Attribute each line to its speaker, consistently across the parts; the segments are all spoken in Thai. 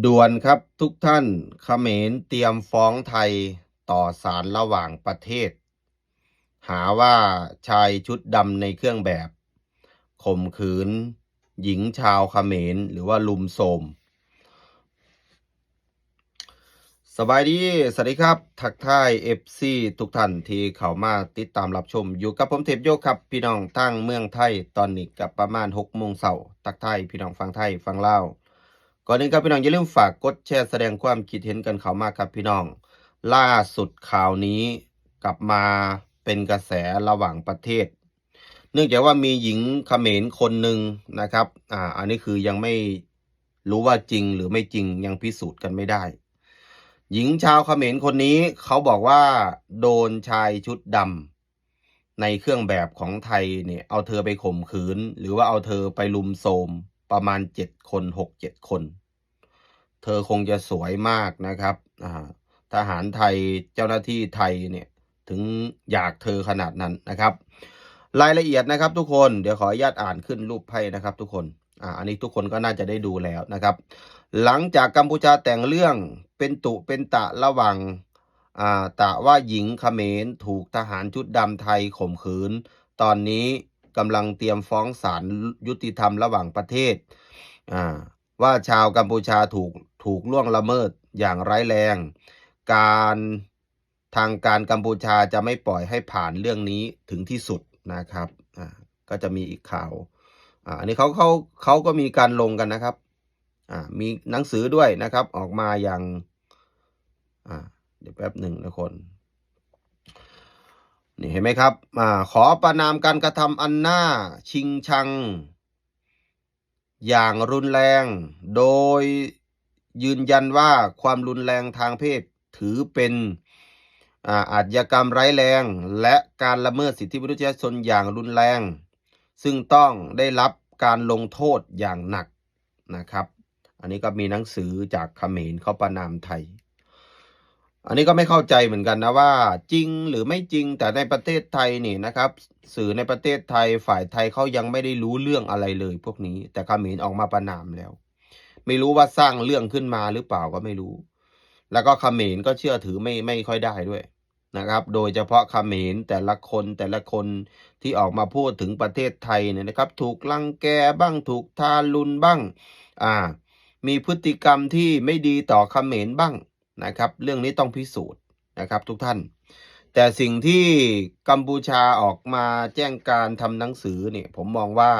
Speaker 1: ด่วนครับทุกท่านเขมรเตรียมฟ้องไทยต่อศาลระหว่างประเทศหาว่าชายชุดดำในเครื่องแบบข่มขืนหญิงชาวเขมรหรือว่าลุมโทรมสบายดีสวัสดีครับทักทายเอฟซีทุกท่านที่เข้ามาติดตามรับชมอยู่กับผมเทพโยกครับพี่น้องทั้งเมืองไทยตอนนี้กับประมาณ6 โมงเช้าทักทายพี่น้องฟังไทยฟังลาวก่อนอื่นครับพี่น้องอย่าลืมฝากกดแชร์แสดงความคิดเห็นกันเข้ามาครับพี่น้องล่าสุดข่าวนี้กลับมาเป็นกระแสระหว่างประเทศเนื่องจากว่ามีหญิงเขมรคนหนึ่งนะครับอันนี้คือยังไม่รู้ว่าจริงหรือไม่จริงยังพิสูจน์กันไม่ได้หญิงชาวเขมรคนนี้เขาบอกว่าโดนชายชุดดำในเครื่องแบบของไทยเนี่ยเอาเธอไปข่มขืนหรือว่าเอาเธอไปลุมโทรมประมาณ7 คน6-7 คนเธอคงจะสวยมากนะครับทหารไทยเจ้าหน้าที่ไทยเนี่ยถึงอยากเธอขนาดนั้นนะครับรายละเอียดนะครับทุกคนเดี๋ยวขออนุญาตอ่านขึ้นรูปไพ่นะครับทุกคนอันนี้ทุกคนก็น่าจะได้ดูแล้วนะครับหลังจากกัมพูชาแต่งเรื่องเป็นตุเป็นตะระหว่างตะว่าหญิงเขมรถูกทหารชุดดำไทยข่มขืนตอนนี้กำลังเตรียมฟ้องศาลยุติธรรมระหว่างประเทศว่าชาวกัมพูชาถูกล่วงละเมิดอย่างร้ายแรงการทางการกัมพูชาจะไม่ปล่อยให้ผ่านเรื่องนี้ถึงที่สุดนะครับก็จะมีอีกข่าวอันนี้เขาก็มีการลงกันนะครับมีหนังสือด้วยนะครับออกมาอย่างเดี๋ยวแป๊บหนึ่งนะคนนี่เห็นไหมครับขอประณามการกระทำอันน่าชิงชังอย่างรุนแรงโดยยืนยันว่าความรุนแรงทางเพศถือเป็นอาชญากรรมร้ายแรงและการละเมิดสิทธิมนุษยชนอย่างรุนแรงซึ่งต้องได้รับการลงโทษอย่างหนักนะครับอันนี้ก็มีหนังสือจากเขมรเขาประณามไทยอันนี้ก็ไม่เข้าใจเหมือนกันนะว่าจริงหรือไม่จริงแต่ในประเทศไทยนี่นะครับสื่อในประเทศไทยฝ่ายไทยเขายังไม่ได้รู้เรื่องอะไรเลยพวกนี้แต่เขมรออกมาประณามแล้วไม่รู้ว่าสร้างเรื่องขึ้นมาหรือเปล่าก็ไม่รู้แล้วก็เขมรก็เชื่อถือไม่ค่อยได้ด้วยนะครับโดยเฉพาะเขมรแต่ละคนที่ออกมาพูดถึงประเทศไทยเนี่ยนะครับถูกรังแกบ้างถูกทารุณบ้างมีพฤติกรรมที่ไม่ดีต่อเขมรบ้างนะครับเรื่องนี้ต้องพิสูจน์นะครับทุกท่านแต่สิ่งที่กัมพูชาออกมาแจ้งการทำหนังสือเนี่ยผมมองว่า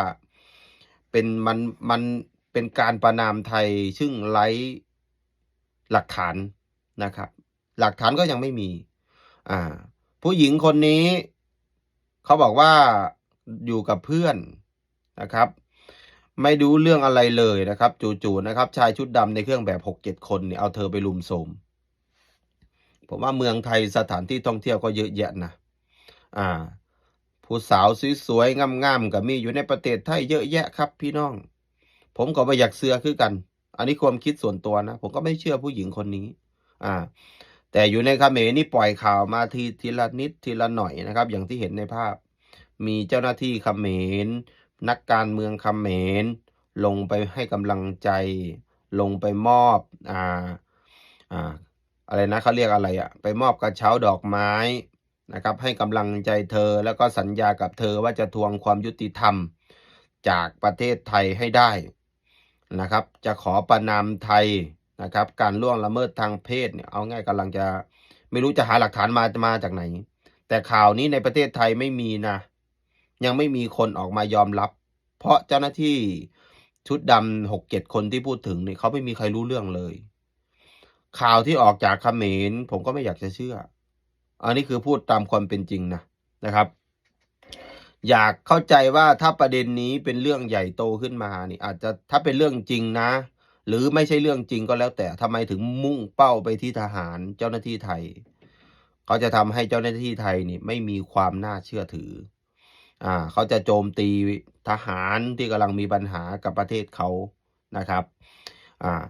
Speaker 1: เป็นมันเป็นการประณามไทยซึ่งไร้หลักฐานนะครับหลักฐานก็ยังไม่มีผู้หญิงคนนี้เขาบอกว่าอยู่กับเพื่อนนะครับไม่รู้เรื่องอะไรเลยนะครับจู่ๆนะครับชายชุดดำในเครื่องแบบ6-7 คนเนี่ยเอาเธอไปรุมโทรมผมว่าเมืองไทยสถานที่ท่องเที่ยวก็เยอะแยะนะอ่าผู้สาวสวยๆงามๆก็มีอยู่ในประเทศไทยเยอะแยะครับพี่น้องผมก็ไม่อยากเชื่อคือกันอันนี้ความคิดส่วนตัวนะผมก็ไม่เชื่อผู้หญิงคนนี้อ่าแต่อยู่ในเขมรนี่ปล่อยข่าวมาทีละนิดทีละหน่อยนะครับอย่างที่เห็นในภาพมีเจ้าหน้าที่เขมรนักการเมืองเขมรลงไปให้กำลังใจลงไปมอบอ่าอะไรนะเขาเรียกอะไรไปมอบกระเช้าดอกไม้นะครับให้กำลังใจเธอแล้วก็สัญญากับเธอว่าจะทวงความยุติธรรมจากประเทศไทยให้ได้นะครับจะขอประณามไทยนะครับการล่วงละเมิดทางเพศเนี่ยเอาง่ายกำลังจะไม่รู้จะหาหลักฐานมาจากไหนแต่ข่าวนี้ในประเทศไทยไม่มีนะยังไม่มีคนออกมายอมรับเพราะเจ้าหน้าที่ชุดดำ6-7 คนที่พูดถึงเนี่ยเขาไม่มีใครรู้เรื่องเลยข่าวที่ออกจากเขมรผมก็ไม่อยากจะเชื่ออันนี้คือพูดตามความเป็นจริงนะครับอยากเข้าใจว่าถ้าประเด็นนี้เป็นเรื่องใหญ่โตขึ้นมานี่อาจจะถ้าเป็นเรื่องจริงนะหรือไม่ใช่เรื่องจริงก็แล้วแต่ทำไมถึงมุ่งเป้าไปที่ทหารเจ้าหน้าที่ไทยเขาจะทำให้เจ้าหน้าที่ไทยนี่ไม่มีความน่าเชื่อถือเขาจะโจมตีทหารที่กำลังมีปัญหากับประเทศเขานะครับอ่า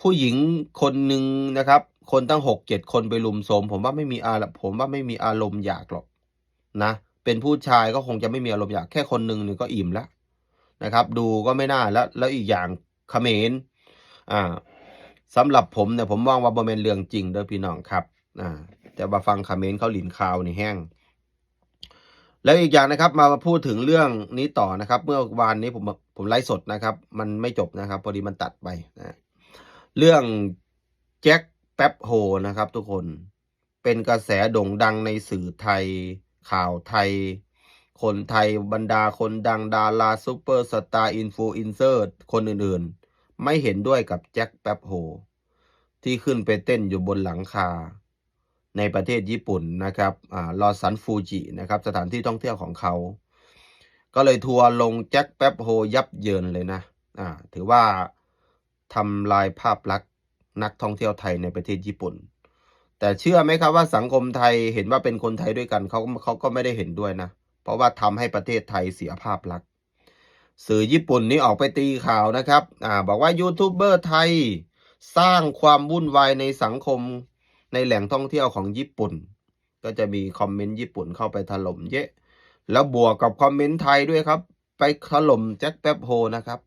Speaker 1: ผู้หญิงคนหนึ่งนะครับคนตั้ง6-7 คนไปลุมโทรมผมว่าไม่มีอารมณ์อยากหรอกนะเป็นผู้ชายก็คงจะไม่มีอารมณ์อยากแค่คนหนึ่งเนี่ยก็อิ่มแล้วนะครับดูก็ไม่น่าแล้วอีกอย่างเขมรอ่า สำหรับผมเนี่ยผมมองว่าบ่แม่นเรื่องจริงเด้อพี่น้องครับแต่ว่าฟังคอมเมนต์เขาหลินข่าวนี่แห้งแล้วอีกอย่างนะครับมาพูดถึงเรื่องนี้ต่อนะครับเมื่อวานนี้ผมไลฟ์สดนะครับมันไม่จบนะครับพอดีมันตัดไปนะเรื่องแจ็คแป๊บโฮนะครับทุกคนเป็นกระแสโด่งดังในสื่อไทยข่าวไทยคนไทยบรรดาคนดังดาราซูเปอร์สตาร์อินฟลูเอนเซอร์คนอื่นๆไม่เห็นด้วยกับแจ็คแป๊บโฮที่ขึ้นไปเต้นอยู่บนหลังคาในประเทศญี่ปุ่นนะครับลอสันฟูจินะครับสถานที่ท่องเที่ยวของเขาก็เลยทัวร์ลงแจ็คแป๊บโฮยับเยินเลยนะถือว่าทำลายภาพลักษณ์นักท่องเที่ยวไทยในประเทศญี่ปุ่นแต่เชื่อไหมครับว่าสังคมไทยเห็นว่าเป็นคนไทยด้วยกันเขาก็ไม่ได้เห็นด้วยนะเพราะว่าทำให้ประเทศไทยเสียภาพลักษณ์สื่อญี่ปุ่นนี้ออกไปตีข่าวนะครับบอกว่ายูทูบเบอร์ไทยสร้างความวุ่นวายในสังคมในแหล่งท่องเที่ยวของญี่ปุ่นก็จะมีคอมเมนต์ญี่ปุ่นเข้าไปถล่มเยอะแล้วบวกกับคอมเมนต์ไทยด้วยครับไปถล่มแจ็คแป๊บโฮนะครับ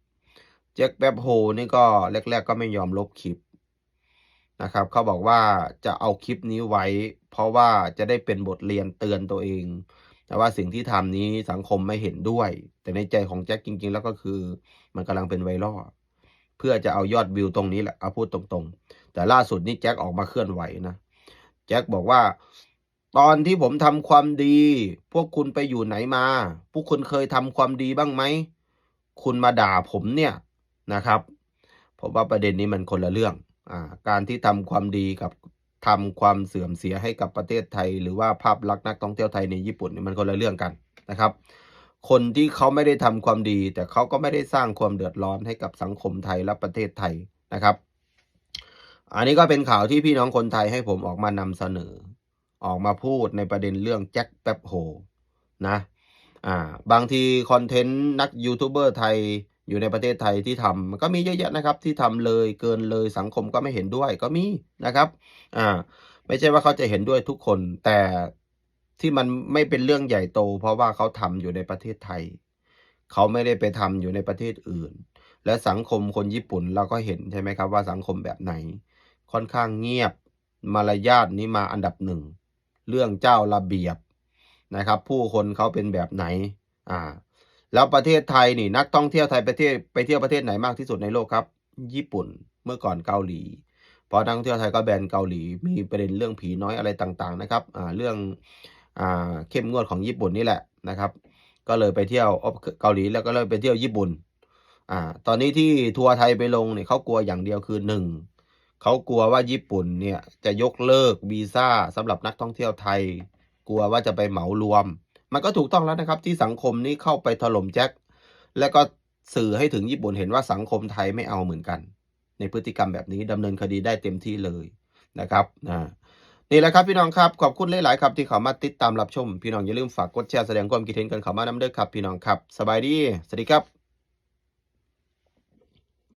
Speaker 1: แจ็คแป๊บโฮนี่ก็แรกๆก็ไม่ยอมลบคลิปนะครับเขาบอกว่าจะเอาคลิปนี้ไว้เพราะว่าจะได้เป็นบทเรียนเตือนตัวเองแต่ว่าสิ่งที่ทำนี้สังคมไม่เห็นด้วยแต่ในใจของแจ็คจริงๆแล้วก็คือมันกำลังเป็นไวรัลเพื่อจะเอายอดวิวตรงนี้แหละเอาพูดตรงๆแต่ล่าสุดนี้แจ็คออกมาเคลื่อนไหวนะแจ็คบอกว่าตอนที่ผมทำความดีพวกคุณไปอยู่ไหนมาพวกคุณเคยทำความดีบ้างไหมคุณมาด่าผมเนี่ยนะครับผมว่าประเด็นนี้มันคนละเรื่องการที่ทำความดีกับทำความเสื่อมเสียให้กับประเทศไทยหรือว่าภาพลักษณ์นักท่องเที่ยวไทยในญี่ปุ่นมันคนละเรื่องกันนะครับคนที่เขาไม่ได้ทำความดีแต่เขาก็ไม่ได้สร้างความเดือดร้อนให้กับสังคมไทยและประเทศไทยนะครับอันนี้ก็เป็นข่าวที่พี่น้องคนไทยให้ผมออกมานำเสนอออกมาพูดในประเด็นเรื่องแจ็คแป๊บโฮนะบางทีคอนเทนต์นักยูทูบเบอร์ไทยอยู่ในประเทศไทยที่ทำมันก็มีเยอะแยะนะครับที่ทำเลยเกินเลยสังคมก็ไม่เห็นด้วยก็มีนะครับไม่ใช่ว่าเขาจะเห็นด้วยทุกคนแต่ที่มันไม่เป็นเรื่องใหญ่โตเพราะว่าเขาทำอยู่ในประเทศไทยเขาไม่ได้ไปทำอยู่ในประเทศอื่นและสังคมคนญี่ปุ่นเราก็เห็นใช่ไหมครับว่าสังคมแบบไหนค่อนข้างเงียบมารยาทนี้มาอันดับหนึ่งเรื่องเจ้าระเบียบนะครับผู้คนเขาเป็นแบบไหนแล้วประเทศไทยนี่นักท่องเที่ยวไทยไปเที่ยวประเทศไหนมากที่สุดในโลกครับญี่ปุ่นเมื่อก่อนเกาหลีพอนักท่องเที่ยวไทยก็แบนเกาหลีมีประเด็นเรื่องผีน้อยอะไรต่างๆนะครับเรื่องเข้มงวดของญี่ปุ่นนี่แหละนะครับก็เลยไปเที่ยวเกาหลีแล้วก็เลยไปเที่ยวญี่ปุ่นตอนนี้ที่ทัวร์ไทยไปลงเนี่ยเขากลัวอย่างเดียวคือ1เขากลัวว่าญี่ปุ่นเนี่ยจะยกเลิกวีซ่าสำหรับนักท่องเที่ยวไทยกลัวว่าจะไปเหมารวมมันก็ถูกต้องแล้วนะครับที่สังคมนี้เข้าไปถล่มแจ็คและก็สื่อให้ถึงญี่ปุ่นเห็นว่าสังคมไทยไม่เอาเหมือนกันในพฤติกรรมแบบนี้ดำเนินคดีได้เต็มที่เลยนะครับนี่แหละครับพี่น้องครับขอบคุณหลายๆครับที่เข้ามาติดตามรับชมพี่น้องอย่าลืมฝากกดแชร์แสดงความคิดเห็นกันเข้ามานำเด้อครับพี่น้องครับสบายดีสวัสดีครับ